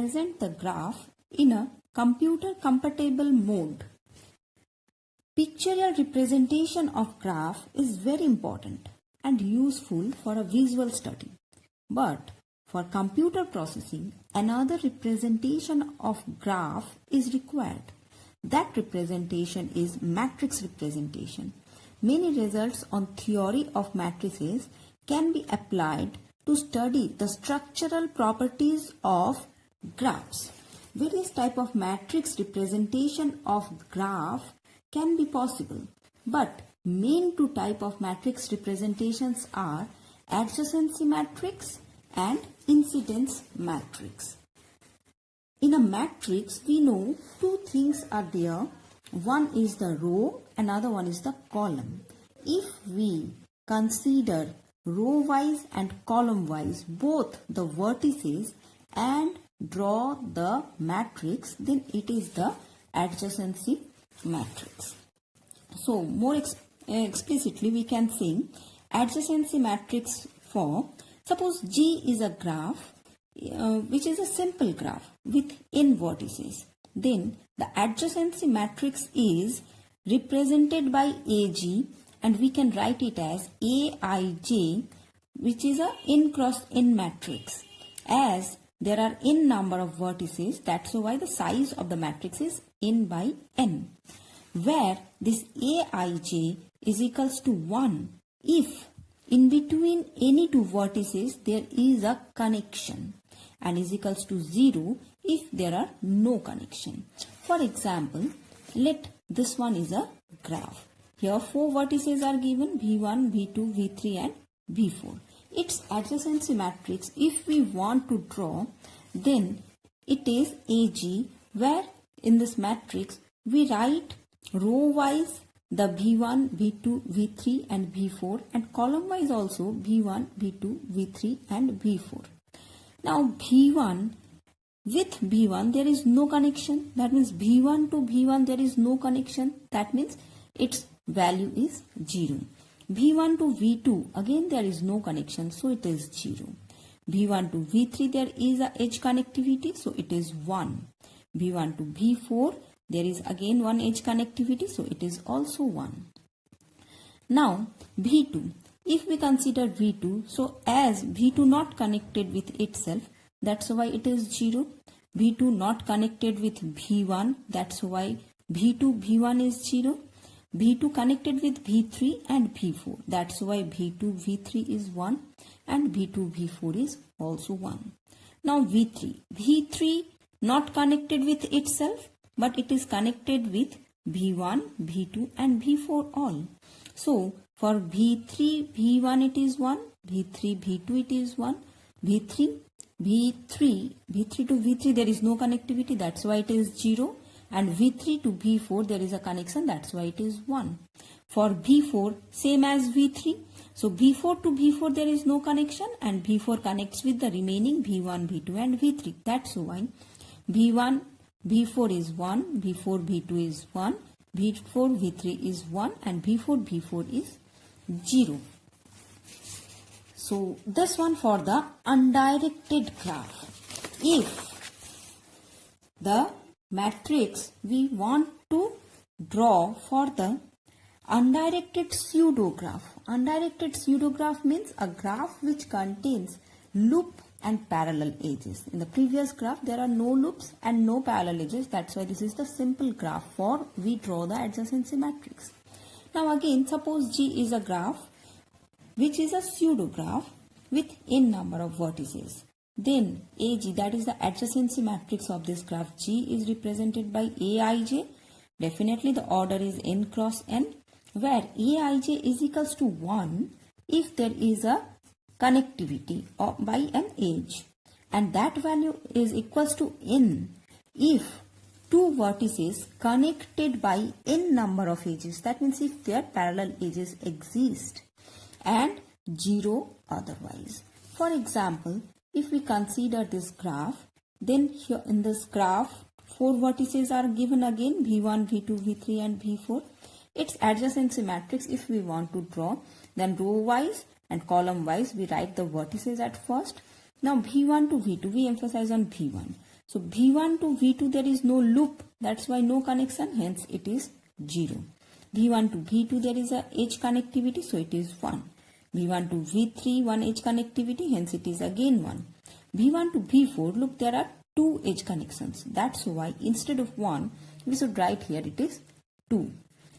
represent the graph in a computer compatible mode. Pictorial representation of graph is very important and useful for a visual study. But for computer processing, another representation of graph is required. That representation is matrix representation. Many results on theory of matrices can be applied to study the structural properties of graphs. Various types of matrix representation of graph can be possible, but main two types of matrix representations are adjacency matrix and incidence matrix. In a matrix, we know two things are there. One is the row, another one is the column. If we consider row-wise and column-wise both the vertices and draw the matrix, then it is the adjacency matrix. So more explicitly we can say adjacency matrix for, suppose G is a graph which is a simple graph with n vertices. Then the adjacency matrix is represented by AG, and we can write it as Aij, which is a n cross n matrix. As there are n number of vertices, that's why the size of the matrix is n by n, where this Aij is equals to 1 if in between any two vertices there is a connection, and is equals to 0 if there are no connection. For example, let this one is a graph. Here 4 vertices are given, V1, V2, V3 and V4. Its adjacency matrix, if we want to draw, then it is AG, where in this matrix we write row wise the V1, V2, V3 and V4, and column wise also V1, V2, V3 and V4. Now V1, with V1 there is no connection. That means V1 to V1 there is no connection. That means its value is 0. V1 to V2 again there is no connection, so it is 0. V1 to V3 there is a edge connectivity, so it is 1. V1 to V4 there is again one edge connectivity, so it is also 1. Now V2, if we consider V2, so as V2 not connected with itself, that's why it is 0. V2 not connected with V1, that's why V2 V1 is 0. V2 connected with V3 and V4, that's why V2 V3 is 1 and V2 V4 is also 1. Now V3 not connected with itself, but it is connected with V1, V2 and V4 all. So for V3 V1 it is 1, V3 V2 it is 1, V3 to V3 there is no connectivity, that's why it is 0. And V3 to V4 there is a connection, that's why it is 1. For V4 same as V3, so V4 to V4 there is no connection, and V4 connects with the remaining V1, V2 and V3. That's why V1 V4 is 1, V4 V2 is 1, V4 V3 is 1 and V4 V4 is 0. So this one for the undirected graph. If the matrix we want to draw for the undirected pseudograph. Undirected pseudograph means a graph which contains loop and parallel edges. In the previous graph there are no loops and no parallel edges. That's why this is the simple graph for we draw the adjacency matrix. Now again, suppose G is a graph which is a pseudograph with n number of vertices. Then AG, that is the adjacency matrix of this graph G, is represented by Aij. Definitely the order is n cross n, where Aij is equals to 1 if there is a connectivity by an edge, and that value is equals to n if two vertices connected by n number of edges. That means if their parallel edges exist, and 0 otherwise. For example, if we consider this graph, then here in this graph 4 vertices are given again, V1, V2, V3 and V4. Its adjacency matrix if we want to draw, then row wise and column wise we write the vertices at first. Now V1 to V2, we emphasize on V1. So V1 to V2 there is no loop, that's why no connection, hence it is 0. V1 to V2 there is a edge connectivity, so it is 1. V1 to V3 one edge connectivity, hence it is again 1. V1 to V4, look, there are 2 edge connections, that's why instead of 1 we should write here it is 2.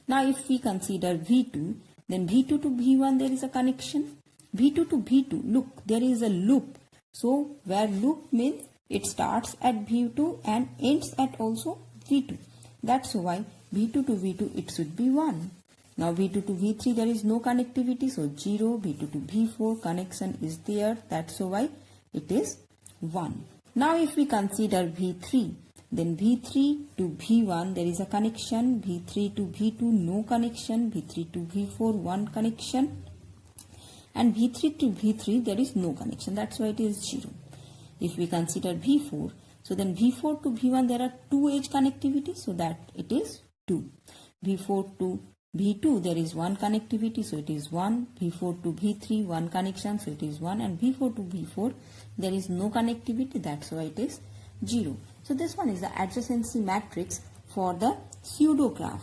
Now if we consider V2, then V2 to V1 there is a connection. V2 to V2, look, there is a loop. So where loop means it starts at V2 and ends at also V2. That's why V2 to V2 it should be 1. Now V2 to V3 there is no connectivity, so 0. V2 to V4 connection is there, that's why it is 1. Now if we consider V3, then V3 to V1 there is a connection, V3 to V2 no connection, V3 to V4 one connection, and V3 to V3 there is no connection, that's why it is 0. If we consider V4, so then V4 to V1 there are 2 edge connectivity, so that it is 2. V4 to V2 there is one connectivity, so it is 1. V4 to V3 one connection, so it is 1, and V4 to V4 there is no connectivity, that's why it is 0. So this one is the adjacency matrix for the pseudo graph.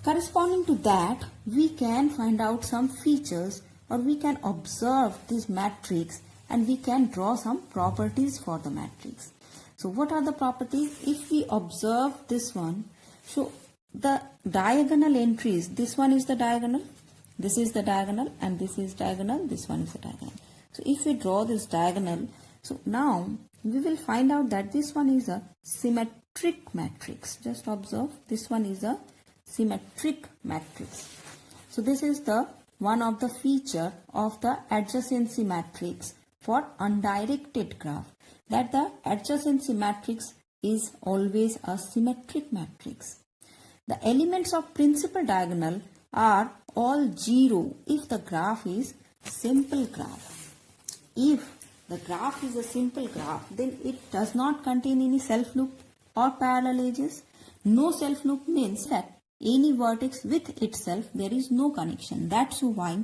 Corresponding to that, we can find out some features, or we can observe this matrix and we can draw some properties for the matrix. So what are the properties? If we observe this one, so the diagonal entries, this one is the diagonal, this is the diagonal, and this is diagonal, this one is the diagonal. So if we draw this diagonal, so now we will find out that this one is a symmetric matrix. Just observe, this one is a symmetric matrix. So this is the one of the feature of the adjacency matrix for undirected graph, that the adjacency matrix is always a symmetric matrix. The elements of principal diagonal are all 0 if the graph is simple graph. If the graph is a simple graph, then it does not contain any self loop or parallel edges. No self loop means that any vertex with itself there is no connection. That's why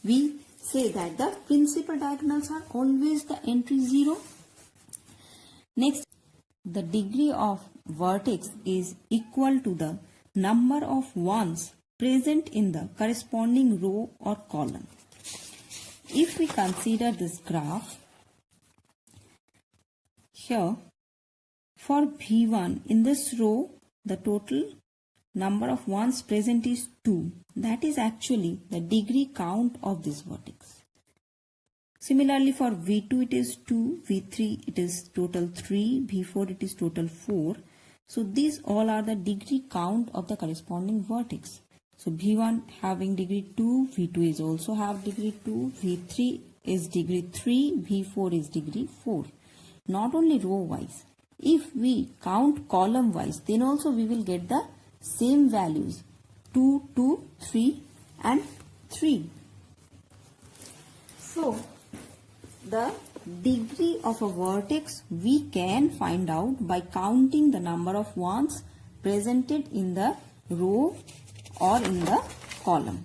we say that the principal diagonals are always the entry 0. Next, the degree of vertex is equal to the number of ones present in the corresponding row or column. If we consider this graph, here for V1 in this row the total number of ones present is 2. That is actually the degree count of this vertex. Similarly for V2 it is 2, V3 it is total 3, V4 it is total 4. So these all are the degree count of the corresponding vertex. So V1 having degree 2, V2 is also have degree 2, V3 is degree 3, V4 is degree 4. Not only row wise, if we count column wise, then also we will get the same values, 2, 2, 3 and 3. So the degree of a vertex we can find out by counting the number of ones presented in the row or in the column.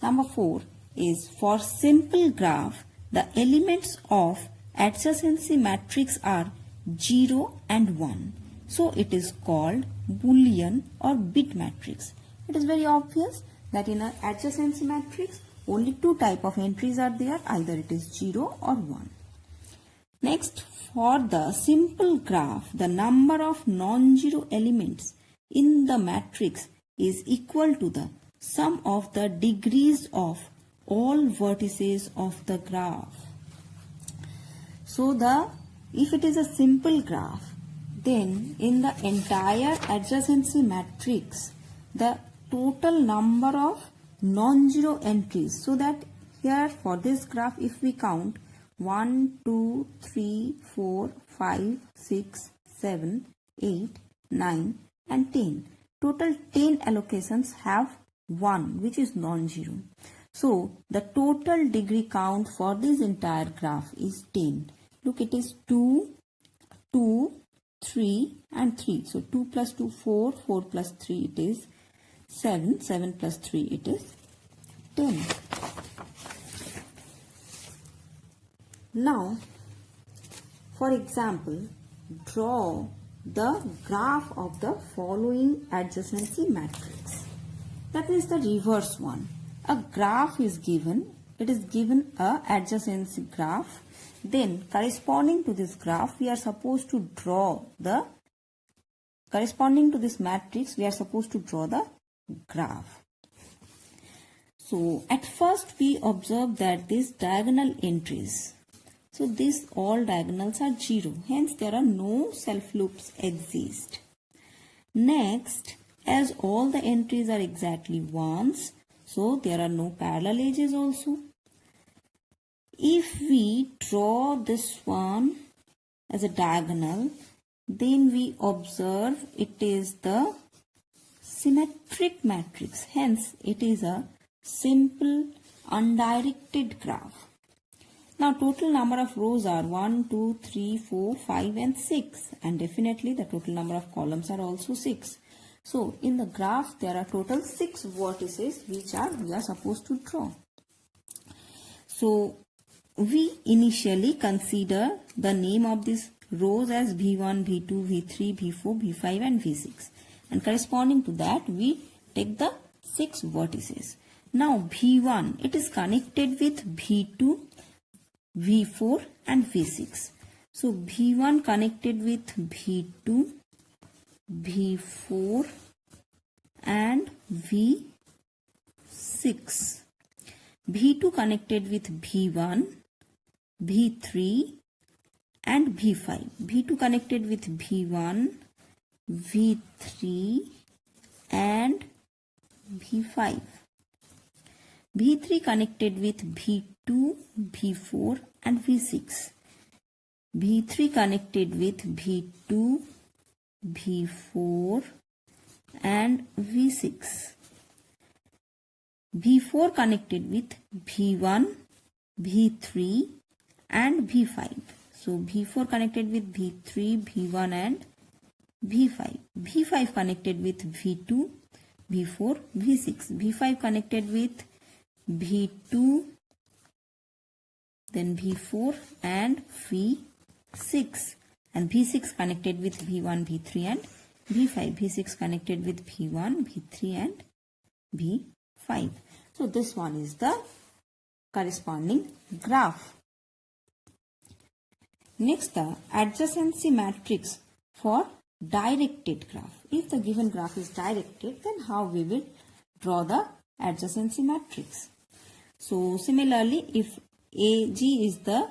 Number 4 is for simple graph, the elements of adjacency matrix are 0 and 1. So it is called Boolean or bit matrix. It is very obvious that in an adjacency matrix only 2 type of entries are there, either it is 0 or 1. Next, for the simple graph, the number of non-zero elements in the matrix is equal to the sum of the degrees of all vertices of the graph. So if it is a simple graph, then in the entire adjacency matrix, the total number of non-zero entries, so that here for this graph if we count 1, 2, 3, 4, 5, 6, 7, 8, 9 and 10. Total 10 allocations have 1 which is non-zero. So the total degree count for this entire graph is 10. Look, it is 2, 2, 3 and 3. So 2 plus 2, 4, 4 plus 3 it is 7, 7 plus 3 it is 10. Now For example, draw the graph of the following adjacency matrix. That is the reverse one. A graph is given. It is given a adjacency graph. Then corresponding to this graph, we are supposed to draw the corresponding to this matrix, we are supposed to draw the graph. So at first we observe that these diagonal entries, so these all diagonals are 0, hence there are no self loops exist. Next, as all the entries are exactly ones, so there are no parallel edges also. If we draw this one as a diagonal, then we observe it is the symmetric matrix, hence it is a simple undirected graph. Now total number of rows are 1, 2, 3, 4, 5 and 6, and definitely the total number of columns are also 6. So in the graph there are total 6 vertices which we are supposed to draw. So we initially consider the name of these rows as V1, V2, V3, V4, V5 and V6, and corresponding to that we take the 6 vertices. Now V1, it is connected with V2, V4 and V6. So V1 connected with V2, V4 and V6. V2 connected with V1, V3 and V5. V2 connected with V1, V3 and V5. V3 connected with V2, V4 and V6. V3 connected with V2, V4 and V6. V4 connected with V1, V3 and V5. So V4 connected with V3, V1 and V5. V5 connected with V2, V4, V6. V5 connected with V2, then V4 and V6. And V6 connected with V1, V3 and V5. V6 connected with V1, V3 and V5. So this one is the corresponding graph. Next, the adjacency matrix for directed graph. If the given graph is directed, then how we will draw the adjacency matrix? So similarly, if AG is the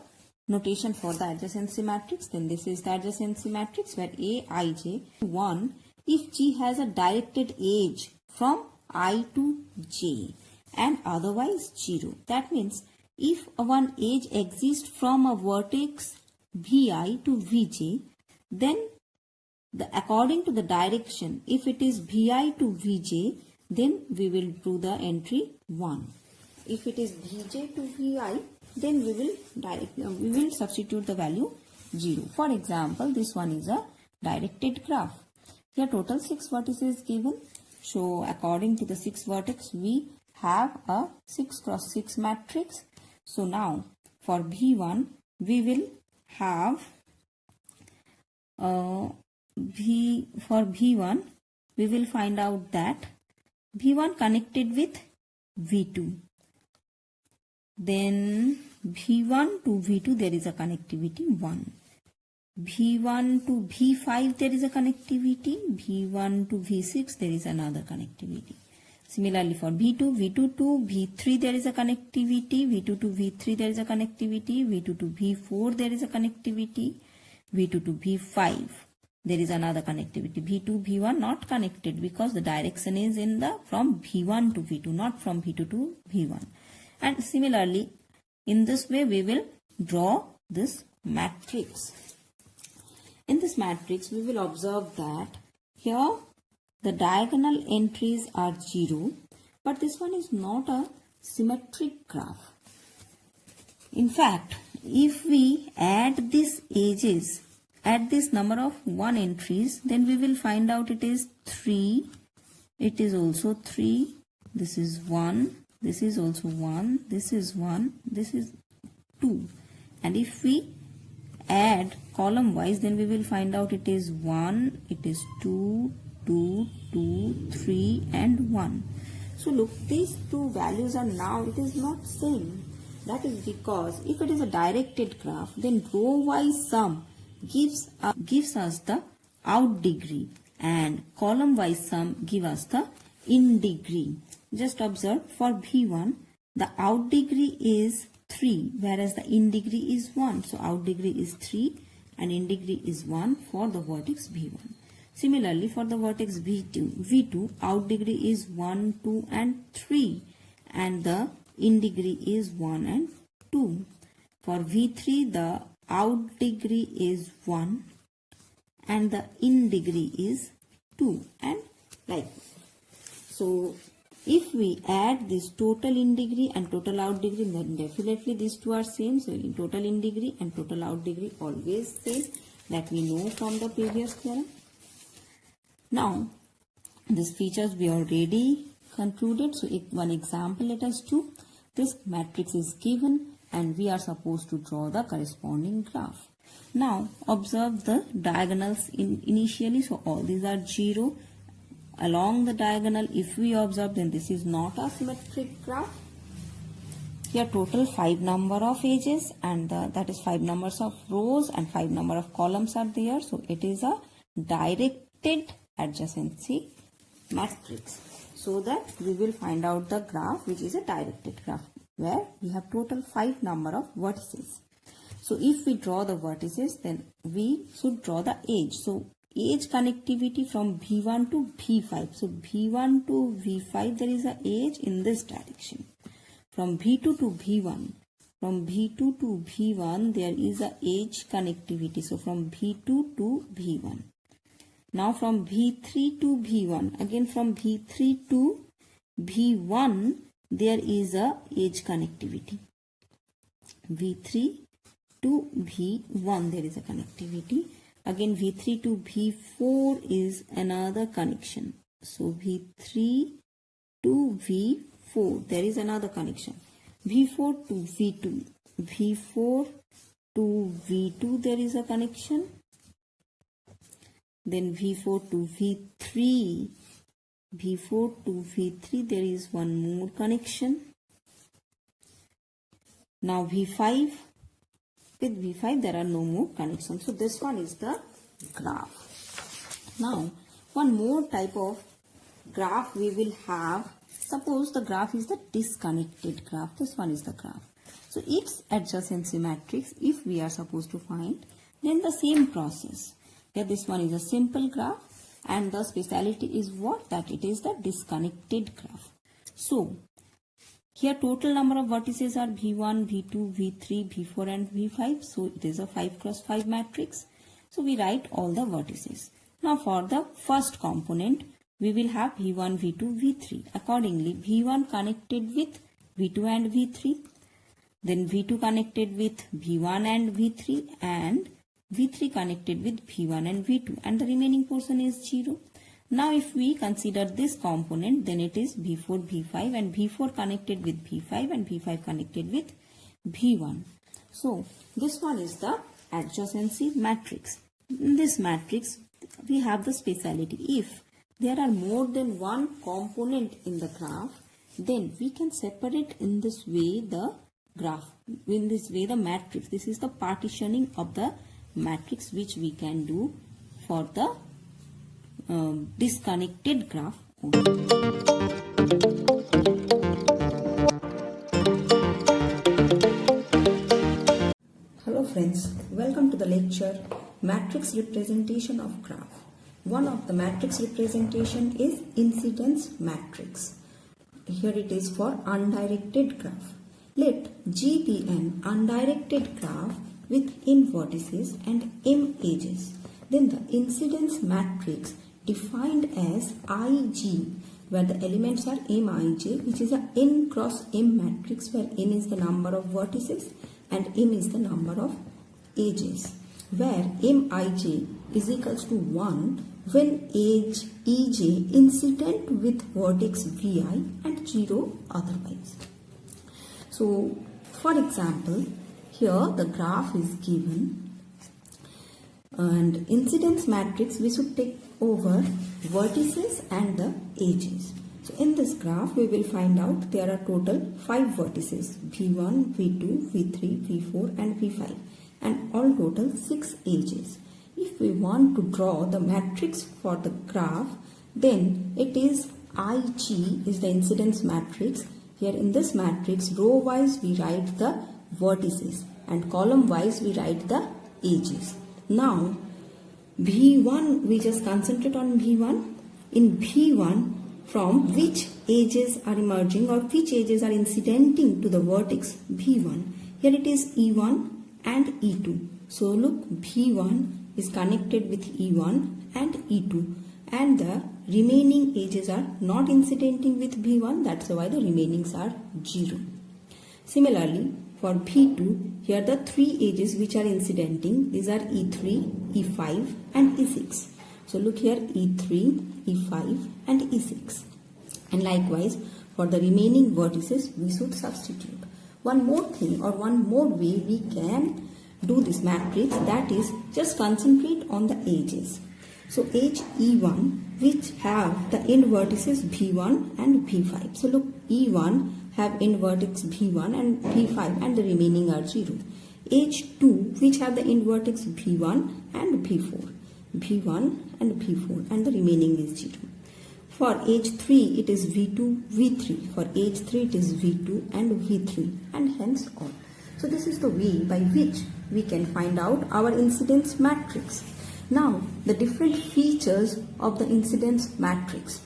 notation for the adjacency matrix, then this is the adjacency matrix where Aij 1 if G has a directed edge from I to J and otherwise 0. That means if one edge exists from a vertex Vi to Vj, then according to the direction, if it is Vi to Vj, then we will do the entry 1. If it is Vj to Vi, then we will substitute the value 0. For example, this one is a directed graph. Here total 6 vertices given. So according to the 6 vertex, we have a 6 cross 6 matrix. So now for V1, we will have for V1, we will find out that V1 connected with V2. Then V1 to V2 there is a connectivity 1. V1 to V5 there is a connectivity. V1 to V6 there is another connectivity. Similarly for V2, V2 to V3 there is a connectivity. V2 to V3 there is a connectivity. V2 to V4 there is a connectivity. V2 to V5 there is another connectivity. V2, V1 not connected because the direction is in the from V1 to V2, not from V2 to V1. And similarly, in this way we will draw this matrix. In this matrix, we will observe that here the diagonal entries are 0, but this one is not a symmetric graph. In fact, if we add these edges, add this number of 1 entries, then we will find out it is 3, it is also 3, this is 1, this is also 1, this is 1, this is 2. And if we add column wise, then we will find out it is 1, it is 2, 2, 2, 3 and 1. So look, these two values are now, it is not same. That is because if it is a directed graph, then row wise sum gives us the out degree and column wise sum give us the in degree. Just observe, for V1 the out degree is 3 whereas the in degree is 1. So out degree is 3 and in degree is 1 for the vertex V1. Similarly, for the vertex V2 out degree is 1, 2 and 3 and the in degree is 1 and 2. For V3 the out degree is 1 and the in degree is 2 and like. So if we add this total in degree and total out degree, then definitely these two are same. So in total in degree and total out degree always same, that we know from the previous theorem. Now these features we already concluded. So one example let us do. This matrix is given and we are supposed to draw the corresponding graph. Now observe the diagonals initially. So all these are 0. Along the diagonal, if we observe, then this is not a symmetric graph. Here total 5 number of edges and that is 5 numbers of rows and 5 number of columns are there. So it is a directed adjacency matrix. So that we will find out the graph which is a directed graph where we have total 5 number of vertices. So if we draw the vertices, then we should draw the edge. So edge connectivity from V1 to V5. So V1 to V5 there is a edge in this direction. From V2 to V1. From V2 to V1 there is a edge connectivity. So from V2 to V1. Now from V3 to V1. Again from V3 to V1 there is a edge connectivity. V3 to V1 there is a connectivity. Again V3 to V4 is another connection. So V3 to V4 there is another connection. V4 to V2. V4 to V2 there is a connection. Then V4 to V3. V4 to V3 there is one more connection. Now V5. With V5 there are no more connections. So this one is the graph. Now one more type of graph we will have. Suppose the graph is the disconnected graph. This one is the graph. So its adjacency matrix if we are supposed to find, then the same process. Here this one is a simple graph and the speciality is what? That it is the disconnected graph. So here total number of vertices are V1, V2, V3, V4 and V5. So it is a 5 cross 5 matrix. So we write all the vertices. Now for the first component, we will have V1, V2, V3. Accordingly, V1 connected with V2 and V3. Then V2 connected with V1 and V3 and V3 connected with V1 and V2. And the remaining portion is 0. Now if we consider this component, then it is V4, V5 and V4 connected with V5 and V5 connected with V1. So this one is the adjacency matrix. In this matrix, we have the speciality. If there are more than one component in the graph, then we can separate in this way the graph. In this way the matrix. This is the partitioning of the matrix which we can do for the disconnected graph only. Hello friends, welcome to the lecture Matrix Representation of Graph. One of the matrix representation is incidence matrix. Here it is for undirected graph. Let G be an undirected graph with n vertices and m edges. Then the incidence matrix defined as Ig, where the elements are Mij, which is a n cross m matrix where n is the number of vertices and m is the number of edges, where Mij is equals to 1 when edge Ej incident with vertex Vi and 0 otherwise. So for example, here the graph is given And incidence matrix, we should take over vertices and the edges. So in this graph, we will find out there are total 5 vertices, V1, V2, V3, V4 and V5, and all total 6 edges. If we want to draw the matrix for the graph, then it is IG is the incidence matrix. Here in this matrix, row wise we write the vertices and column wise we write the edges. Now V1, we just concentrate on V1. In V1, from which edges are emerging or which edges are incidenting to the vertex V1. Here it is E1 and E2. So look, V1 is connected with E1 and E2, and the remaining edges are not incidenting with V1, that's why the remainings are 0. Similarly, for V2, here the 3 edges which are incidenting, these are E3, E5 and E6. So look here, E3, E5 and E6. And likewise, for the remaining vertices, we should substitute. One more thing or one more way we can do this matrix, that is just concentrate on the edges. So edge E1, which have the end vertices V1 and V5. So look, E1 have end vertex V1 and V5 and the remaining are 0. Edge 2, which have the end vertex V1 and V4. V1 and V4 and the remaining is 0. For edge 3 it is V2, V3. For edge 3 it is V2 and V3 and hence all. So this is the way by which we can find out our incidence matrix. Now the different features of the incidence matrix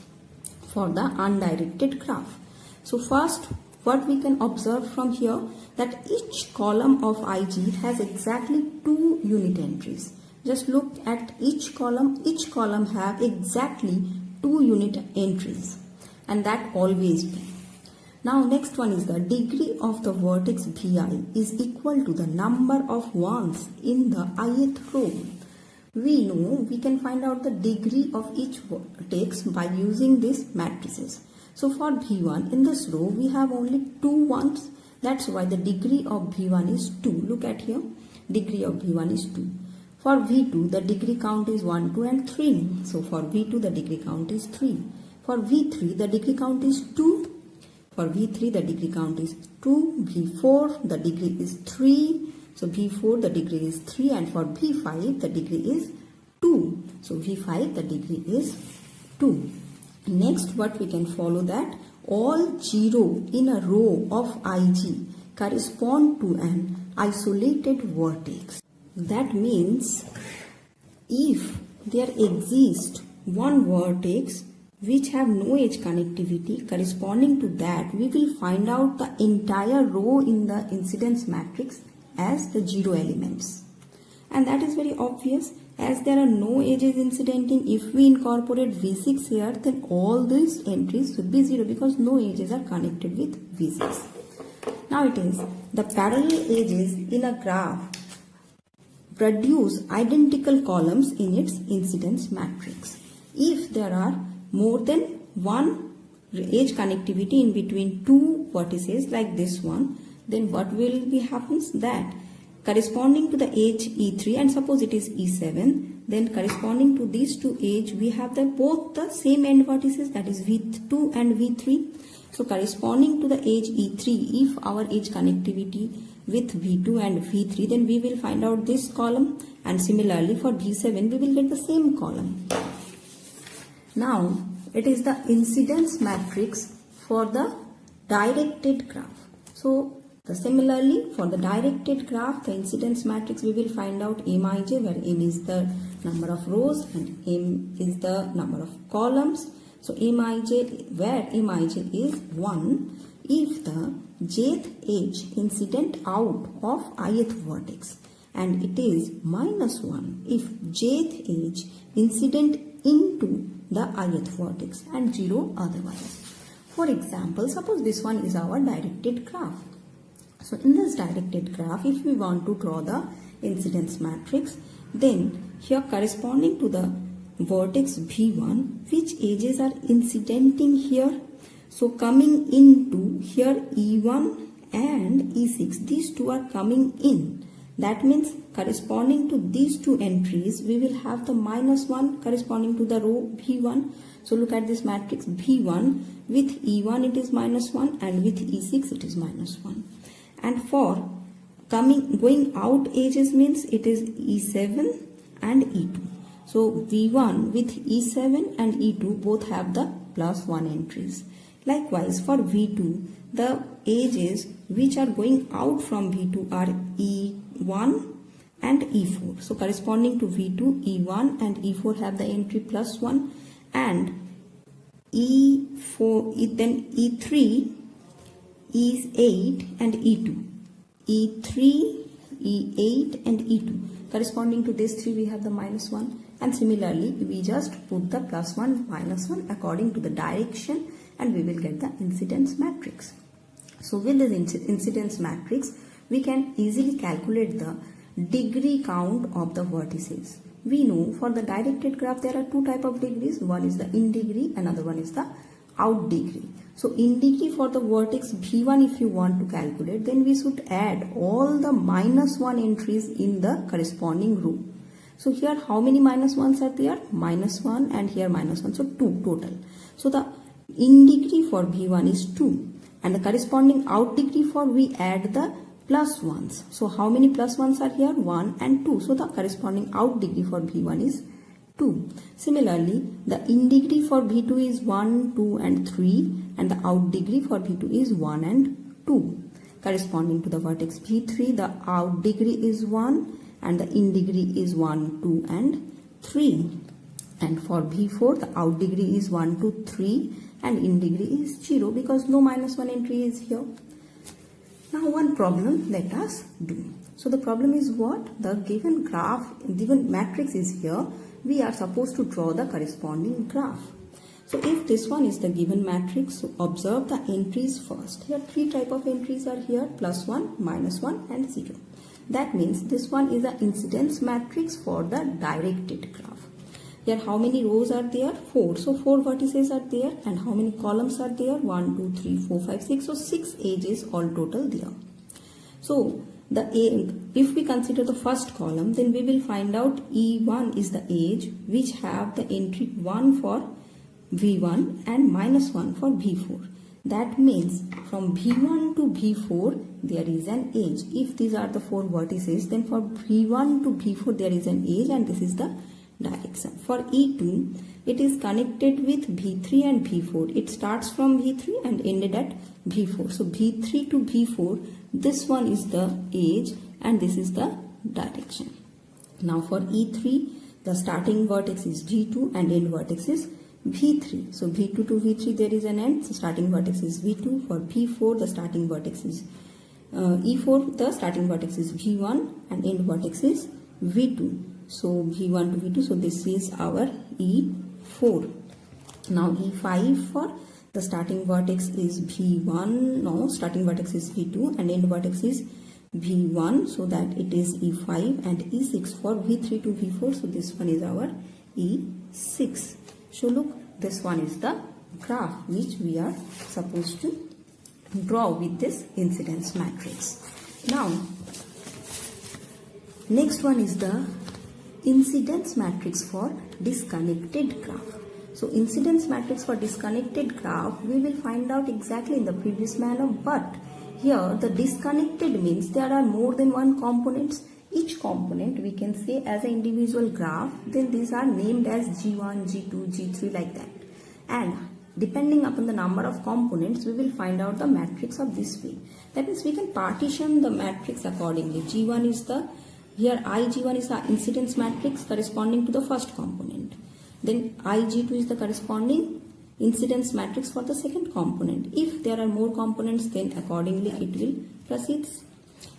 for the undirected graph. So first, what we can observe from here, that each column of IG has exactly 2 unit entries. Just look at each column have exactly 2 unit entries, and that always be. Now next one is the degree of the vertex Vi is equal to the number of ones in the ith row. We know we can find out the degree of each vertex by using these matrices. So for V1, in this row we have only 2 ones, that's why the degree of V1 is 2. Look at here, degree of V1 is 2. For V2, the degree count is 1, 2 and 3. So for V2, the degree count is 3. For V3, the degree count is 2. For V3, the degree count is 2. V4, the degree is 3. So V4, the degree is 3. And for V5, the degree is 2. So V5, the degree is 2. Next, what we can follow, that all 0 in a row of IG correspond to an isolated vertex. That means if there exists one vertex which have no edge connectivity, corresponding to that we will find out the entire row in the incidence matrix as the 0 elements. And that is very obvious, as there are no edges incidenting. If we incorporate V6 here, then all these entries should be 0 because no edges are connected with V6. Now it is the parallel edges in a graph produce identical columns in its incidence matrix. If there are more than one edge connectivity in between 2 vertices like this one, then what will be happens, that corresponding to the edge E3, and suppose it is E7, then corresponding to these 2 edge we have both the same end vertices, that is V2 and V3. So corresponding to the edge E3, if our edge connectivity with V2 and V3, then we will find out this column, and similarly for V7 we will get the same column. Now it is the incidence matrix for the directed graph. So similarly for the directed graph, the incidence matrix we will find out Mij, where M is the number of rows and M is the number of columns. So Mij, where Mij is 1 if the jth edge incident out of ith vertex, and it is -1 if jth edge incident into the ith vertex, and 0 otherwise. For example, suppose this one is our directed graph. So in this directed graph, if we want to draw the incidence matrix, then here corresponding to the vertex V1, which edges are incidenting here? So coming into here E1 and E6, these two are coming in. That means corresponding to these two entries, we will have the -1 corresponding to the row B1. So look at this matrix B1. With E1 it is -1 and with E6 it is -1. And for going out edges means it is E7 and E2. So V1 with E7 and E2 both have the +1 entries. Likewise for V2, the edges which are going out from V2 are E1 and E4. So corresponding to V2, E1 and E4 have the entry +1, and E4, then E3, E8 and E2. E3, E8 and E2. Corresponding to these three we have the -1, and similarly we just put the +1, -1 according to the direction and we will get the incidence matrix. So with this incidence matrix we can easily calculate the degree count of the vertices. We know for the directed graph there are two types of degrees. One is the in degree, another one is the out degree. So in degree for the vertex B1 if you want to calculate, then we should add all the -1 entries in the corresponding row. So here how many -1s are there? -1 and here -1, so 2 total. So the in degree for B1 is 2 and the corresponding out degree for we add the +1s. So how many +1s are here? 1 and 2. So the corresponding out degree for B1 is 2. Similarly, the in degree for B2 is 1, 2 and 3 and the out degree for B2 is 1 and 2. Corresponding to the vertex B3, the out degree is 1 and the in degree is 1, 2 and 3. And for B4, the out degree is 1, 2, 3 and in degree is 0 because no -1 entry is here. Now one problem let us do. So the problem is what? The given graph, given matrix is here. We are supposed to draw the corresponding graph. So if this one is the given matrix, so observe the entries first. Here three type of entries are here, +1, -1 and 0. That means this one is the incidence matrix for the directed graph. Here how many rows are there? 4. So 4 vertices are there, and how many columns are there? 1, 2, 3, 4, 5, 6. So 6 edges all total there. So if we consider the first column, then we will find out E1 is the edge which have the entry 1 for V1 and -1 for V4. That means from V1 to V4 there is an edge. If these are the 4 vertices, then for V1 to V4 there is an edge, and this is the direction. For E2, it is connected with V3 and V4. It starts from V3 and ended at V4. So V3 to V4, this one is the edge and this is the direction. Now for E3, the starting vertex is V2 and end vertex is V3. So V2 to V3 there is an end. So starting vertex is V2. For V4, the starting vertex is E4, the starting vertex is V1 and end vertex is V2. So V1 to V2, so this is our E4. Now E5 for the starting vertex is V1, no, starting vertex is V2 and end vertex is V1, so that it is E5, and E6 for V3 to V4, so this one is our E6. So look, this one is the graph which we are supposed to draw with this incidence matrix. Now, next one is the incidence matrix for disconnected graph. So incidence matrix for disconnected graph we will find out exactly in the previous manner, but here the disconnected means there are more than one components. Each component we can say as an individual graph, then these are named as G1, G2, G3 like that. And depending upon the number of components, we will find out the matrix of this way. That means we can partition the matrix accordingly. G1 is the, here IG1 is the incidence matrix corresponding to the first component. Then IG2 is the corresponding incidence matrix for the second component. If there are more components, then accordingly it will proceed.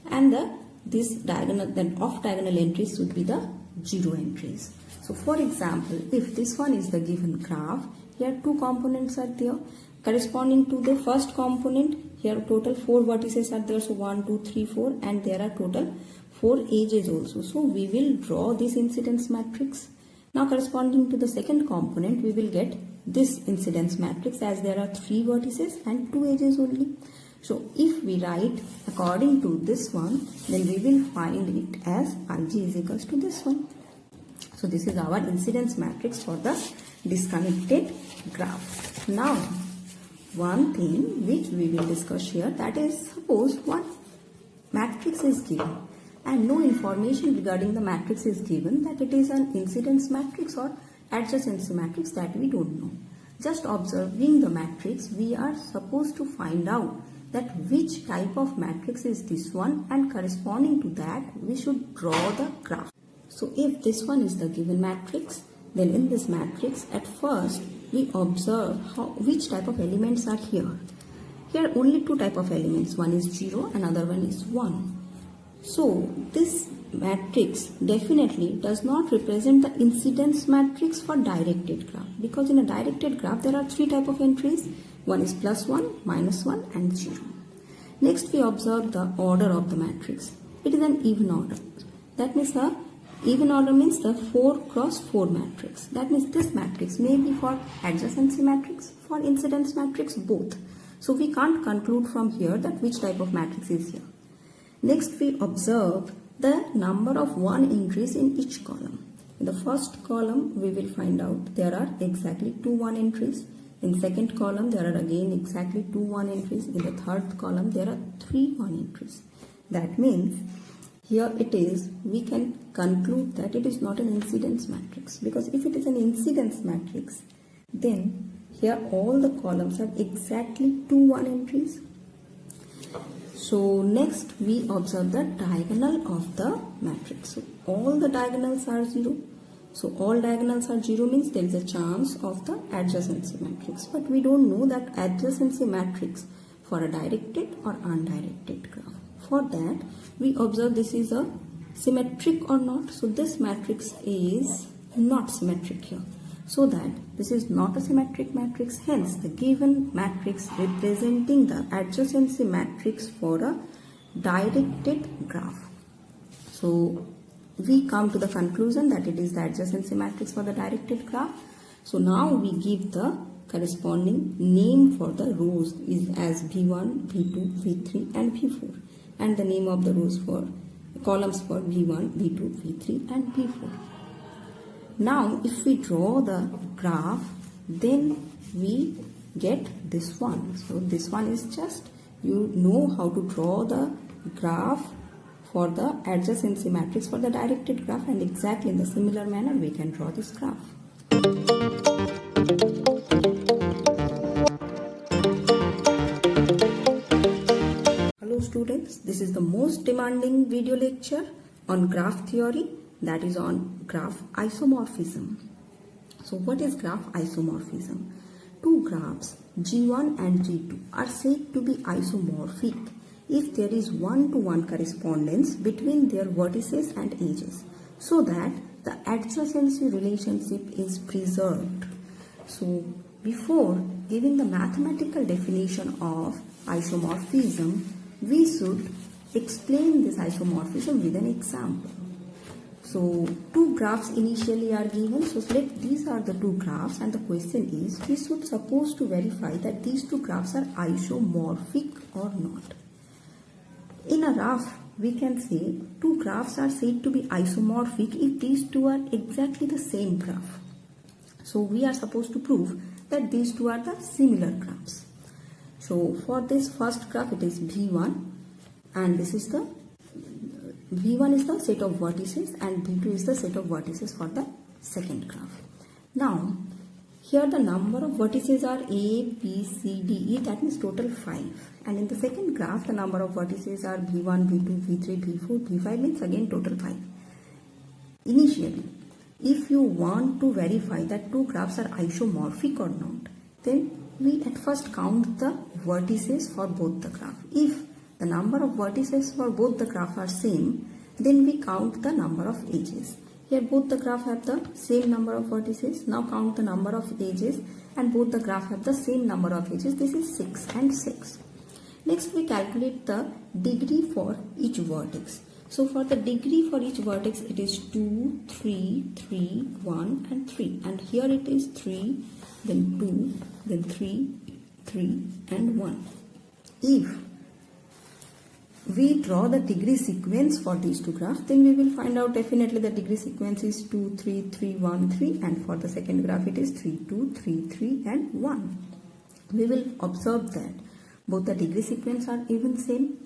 And this diagonal, then off diagonal entries should be the 0 entries. So for example, if this one is the given graph, here 2 components are there. Corresponding to the first component, here total 4 vertices are there. So 1, 2, 3, 4, and there are total 4 edges also. So we will draw this incidence matrix. Now corresponding to the second component, we will get this incidence matrix as there are 3 vertices and 2 edges only. So if we write according to this one, then we will find it as Ig is equals to this one. So this is our incidence matrix for the disconnected graph. Now, one thing which we will discuss here, that is, suppose one matrix is given and no information regarding the matrix is given, that it is an incidence matrix or adjacency matrix, that we don't know. Just observing the matrix, we are supposed to find out that which type of matrix is this one, and corresponding to that we should draw the graph. So if this one is the given matrix, then in this matrix at first we observe which type of elements are here. Here only two type of elements, one is 0, another one is 1. So this matrix definitely does not represent the incidence matrix for directed graph, because in a directed graph there are three type of entries. One is +1, -1 and 0. Next we observe the order of the matrix. It is an even order. That means the even order means the 4 cross 4 matrix. That means this matrix may be for adjacency matrix, for incidence matrix, both. So we can't conclude from here that which type of matrix is here. Next we observe the number of 1 entries in each column. In the first column we will find out there are exactly 2 1 entries. In second column there are again exactly 2 1 entries. In the third column there are 3 1 entries. That means here it is, we can conclude that it is not an incidence matrix, because if it is an incidence matrix, then here all the columns have exactly 2 1 entries. So next we observe the diagonal of the matrix. So all the diagonals are 0. So all diagonals are 0 means there is a chance of the adjacency matrix. But we don't know that adjacency matrix for a directed or undirected graph. For that we observe this is a symmetric or not. So this matrix is not symmetric here. So that this is not a symmetric matrix. Hence the given matrix representing the adjacency matrix for a directed graph. So we come to the conclusion that it is the adjacency matrix for the directed graph. So now we give the corresponding name for the rows is as V1, V2, V3 and V4, and the name of the rows for columns for V1, V2, V3 and V4. Now if we draw the graph, then we get this one. So this one is just, you know how to draw the graph for the adjacency matrix for the directed graph, and exactly in the similar manner we can draw this graph. Hello students, this is the most demanding video lecture on graph theory, that is on graph isomorphism. So what is graph isomorphism? Two graphs G1 and G2 are said to be isomorphic if there is one-to-one correspondence between their vertices and edges, so that the adjacency relationship is preserved. So before giving the mathematical definition of isomorphism, we should explain this isomorphism with an example. So two graphs initially are given. So let these are the two graphs, and the question is, we should suppose to verify that these two graphs are isomorphic or not. In a graph, we can say two graphs are said to be isomorphic if these two are exactly the same graph. So we are supposed to prove that these two are the similar graphs. So for this first graph, it is V1, and this is the V1 is the set of vertices and V2 is the set of vertices for the second graph. Now here the number of vertices are A, B, C, D, E, that means total 5. And in the second graph the number of vertices are V1, V2, V3, V4, V5 means again total 5. Initially, if you want to verify that two graphs are isomorphic or not, then we at first count the vertices for both the graph. If the number of vertices for both the graph are same, then we count the number of edges. Here both the graph have the same number of vertices. Now count the number of edges, and both the graph have the same number of edges. This is 6 and 6. Next we calculate the degree for each vertex. So for the degree for each vertex, it is 2, 3, 3, 1 and 3. And here it is 3, then 2, then 3, 3 and 1. if we draw the degree sequence for these two graphs, then we will find out definitely the degree sequence is 2, 3, 3, 1, 3, and for the second graph it is 3, 2, 3, 3 and 1. We will observe that both the degree sequence are even same.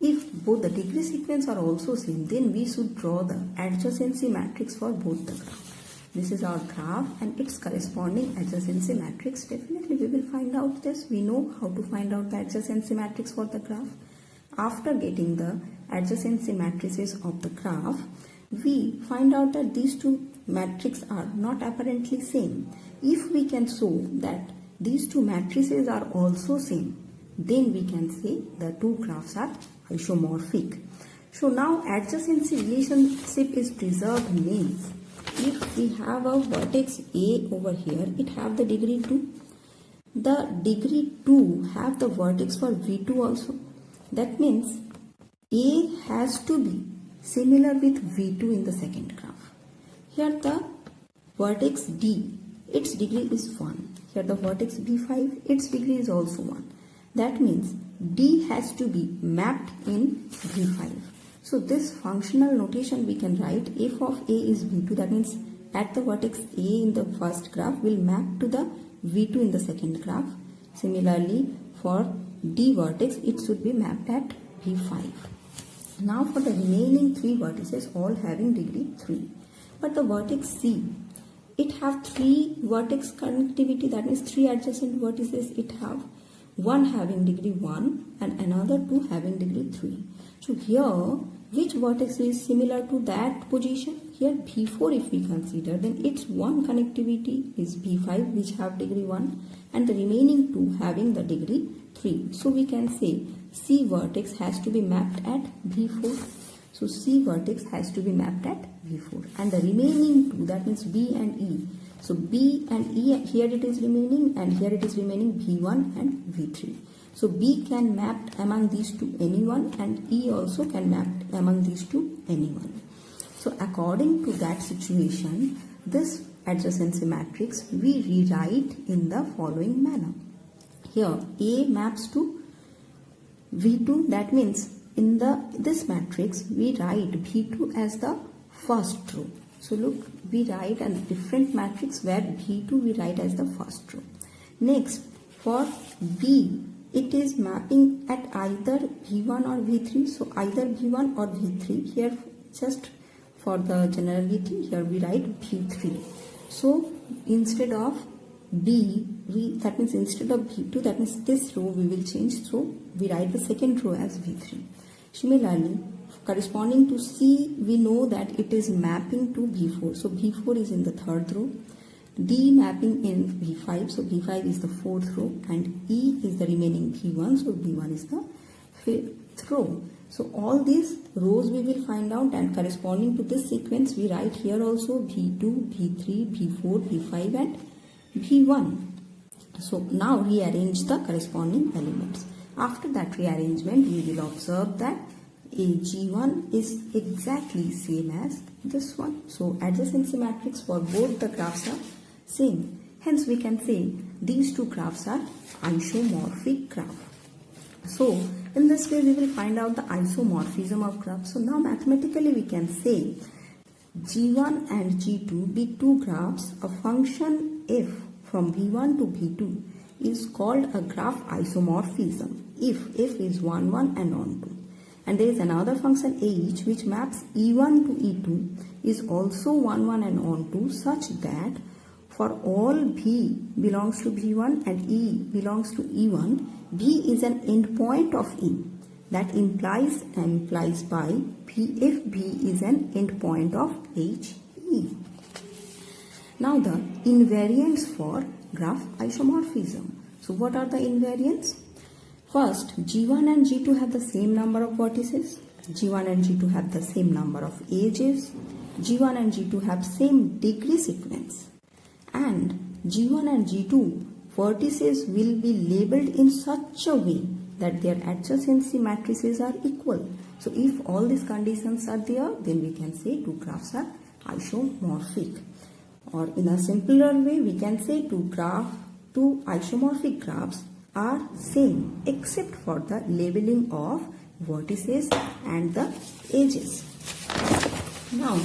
If both the degree sequence are also same, then we should draw the adjacency matrix for both the graphs. This is our graph and its corresponding adjacency matrix. Definitely we will find out this. We know how to find out the adjacency matrix for the graph. After getting the adjacency matrices of the graph, we find out that these two matrices are not apparently same. If we can show that these two matrices are also same, then we can say the two graphs are isomorphic. So now adjacency relationship is preserved means if we have a vertex A over here, it have the degree 2. The degree 2 have the vertex for V2 also. That means A has to be similar with V2 in the second graph. Here the vertex D, its degree is 1. Here the vertex B5, its degree is also 1. That means D has to be mapped in V5. So this functional notation we can write f of A is V2. That means at the vertex A in the first graph will map to the V2 in the second graph. Similarly for D vertex it should be mapped at V5. Now for the remaining three vertices all having degree 3. But the vertex C, it have 3 vertex connectivity, that means 3 adjacent vertices it have. One having degree 1 and another 2 having degree 3. So here which vertex is similar to that position? Here B4 if we consider, then its one connectivity is B5 which have degree 1 and the remaining 2 having the degree 3. So we can say C vertex has to be mapped at B4. So C vertex has to be mapped at B4 and the remaining 2, that means B and E. So B and E, here it is remaining and here it is remaining B1 and V3. So B can map among these two anyone and E also can map among these two anyone. So according to that situation, this adjacency matrix we rewrite in the following manner. Here A maps to V2, that means in this matrix we write V2 as the first row. So look, we write a different matrix where V2 we write as the first row. Next, for B, it is mapping at either V1 or V3. So either V1 or V3. Here just for the generality, here we write V3. So instead of B, that means instead of V2, that means this row we will change. So we write the second row as V3. Similarly, corresponding to C, we know that it is mapping to B4. So B4 is in the third row. D mapping in B5. So B5 is the fourth row. And E is the remaining B1. So B1 is the fifth row. So all these rows we will find out and corresponding to this sequence, we write here also B2, B3, B4, B5 and B1. So now rearrange the corresponding elements. After that rearrangement, we will observe that AG1 is exactly same as this one. So adjacency matrix for both the graphs are same. Hence we can say these two graphs are isomorphic graph. So in this way we will find out the isomorphism of graphs. So now mathematically we can say G1 and G2 be two graphs. A function f from V1 to V2 is called a graph isomorphism if f is 1, 1 and on 2. And there is another function h which maps E1 to E2 is also 1, 1 and on 2 such that for all B belongs to V1 and E belongs to E1, B is an endpoint of E. That implies by P if B is an endpoint of HE. Now the invariants for graph isomorphism. So what are the invariants? First, G1 and G2 have the same number of vertices. G1 and G2 have the same number of edges. G1 and G2 have same degree sequence. And G1 and G2 vertices will be labeled in such a way that their adjacency matrices are equal. So if all these conditions are there, then we can say two graphs are isomorphic. Or in a simpler way, we can say two isomorphic graphs are same except for the labeling of vertices and the edges. Now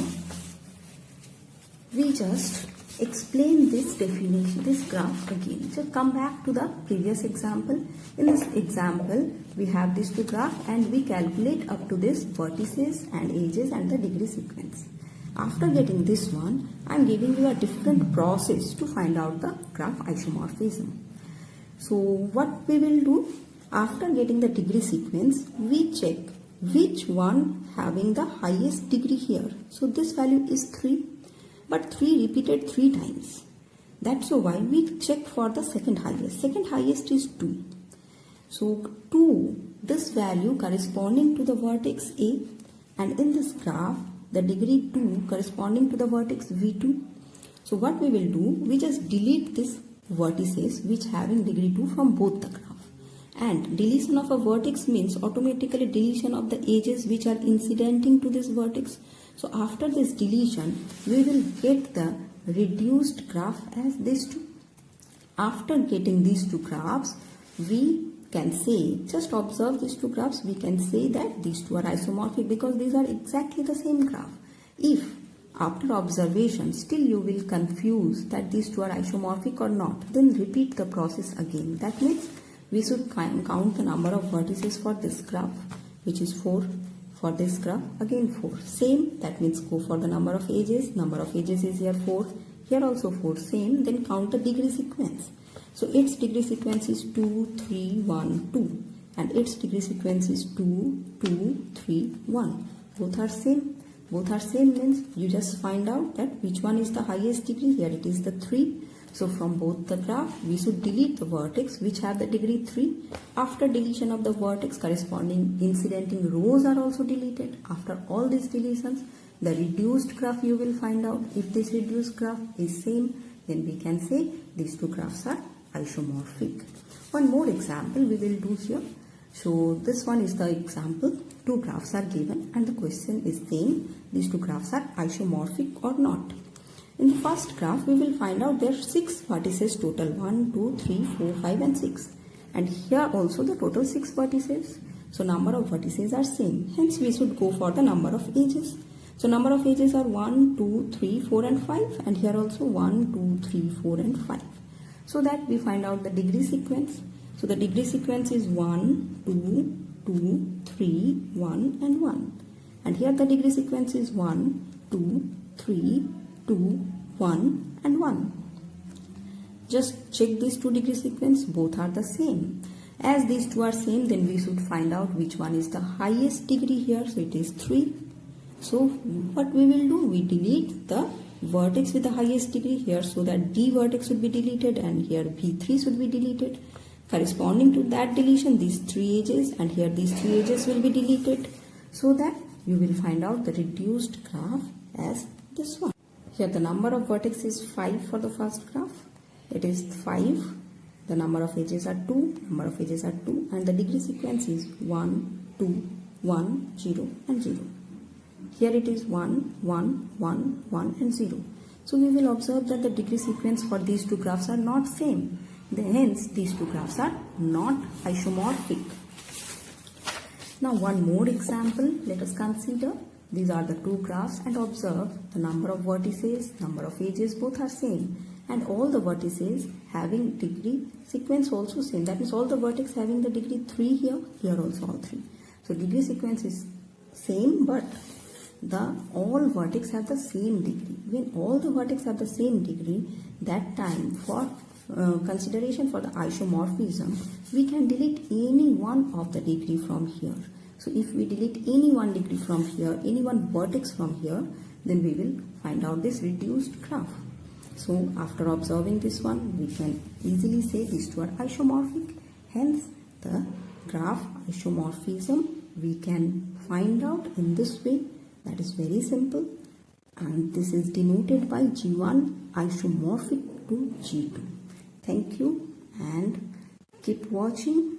we just explain this definition, this graph again. So come back to the previous example. In this example, we have these two graphs and we calculate up to this vertices and edges and the degree sequence. After getting this one, I am giving you a different process to find out the graph isomorphism. So what we will do, after getting the degree sequence, we check which one having the highest degree here. So this value is 3, but 3 repeated 3 times. That's why we check for the second highest. Second highest is 2. So 2, this value corresponding to the vertex A, and in this graph the degree 2 corresponding to the vertex V2. So what we will do, we just delete this vertices which having degree 2 from both the graph. And deletion of a vertex means automatically deletion of the edges which are incidenting to this vertex. So after this deletion, we will get the reduced graph as these two. After getting these two graphs, we can say, just observe these two graphs, we can say that these two are isomorphic because these are exactly the same graph. If after observation still you will confuse that these two are isomorphic or not, then repeat the process again. That means we should count the number of vertices for this graph, which is 4. For this graph, again 4. Same, that means go for the number of edges. Number of edges is here 4. Here also 4. Same, then count the degree sequence. So its degree sequence is 2, 3, 1, 2. And its degree sequence is 2, 2, 3, 1. Both are same. Both are same means you just find out that which one is the highest degree. Here it is the 3. So from both the graph, we should delete the vertex which have the degree 3. After deletion of the vertex, corresponding incidenting rows are also deleted. After all these deletions, the reduced graph you will find out. If this reduced graph is same, then we can say these two graphs are isomorphic. One more example we will do here. So this one is the example. Two graphs are given and the question is same. These two graphs are isomorphic or not. In the first graph, we will find out there are 6 vertices total. 1, 2, 3, 4, 5 and 6. And here also the total 6 vertices. So number of vertices are same. Hence we should go for the number of edges. So number of edges are 1, 2, 3, 4 and 5. And here also 1, 2, 3, 4 and 5. So that we find out the degree sequence. So the degree sequence is 1, 2, 2, 3, 1 and 1. And here the degree sequence is 1, 2, 3, 2, 1 and 1. Just check these two degree sequence, both are the same. As these two are same, then we should find out which one is the highest degree here. So it is 3. So what we will do, we delete the vertex with the highest degree here so that D vertex should be deleted and here V3 should be deleted. Corresponding to that deletion, these 3 edges and here these 3 edges will be deleted so that you will find out the reduced graph as this one. Here the number of vertex is 5 for the first graph. It is 5. The number of edges are 2. Number of edges are 2. And the degree sequence is 1, 2, 1, 0 and 0. Here it is 1, 1, 1, 1 and 0. So we will observe that the degree sequence for these two graphs are not same. Hence these two graphs are not isomorphic. Now one more example let us consider. These are the two graphs and observe the number of vertices, number of edges both are same and all the vertices having degree sequence also same. That means all the vertex having the degree 3 here, here also all 3. So degree sequence is same but all vertex have the same degree. When all the vertex have the same degree, that time for consideration for the isomorphism, we can delete any one of the degree from here. So if we delete any one degree from here, any one vertex from here, then we will find out this reduced graph. So after observing this one, we can easily say these two are isomorphic. Hence the graph isomorphism we can find out in this way. That is very simple. And this is denoted by G1 isomorphic to G2. Thank you and keep watching.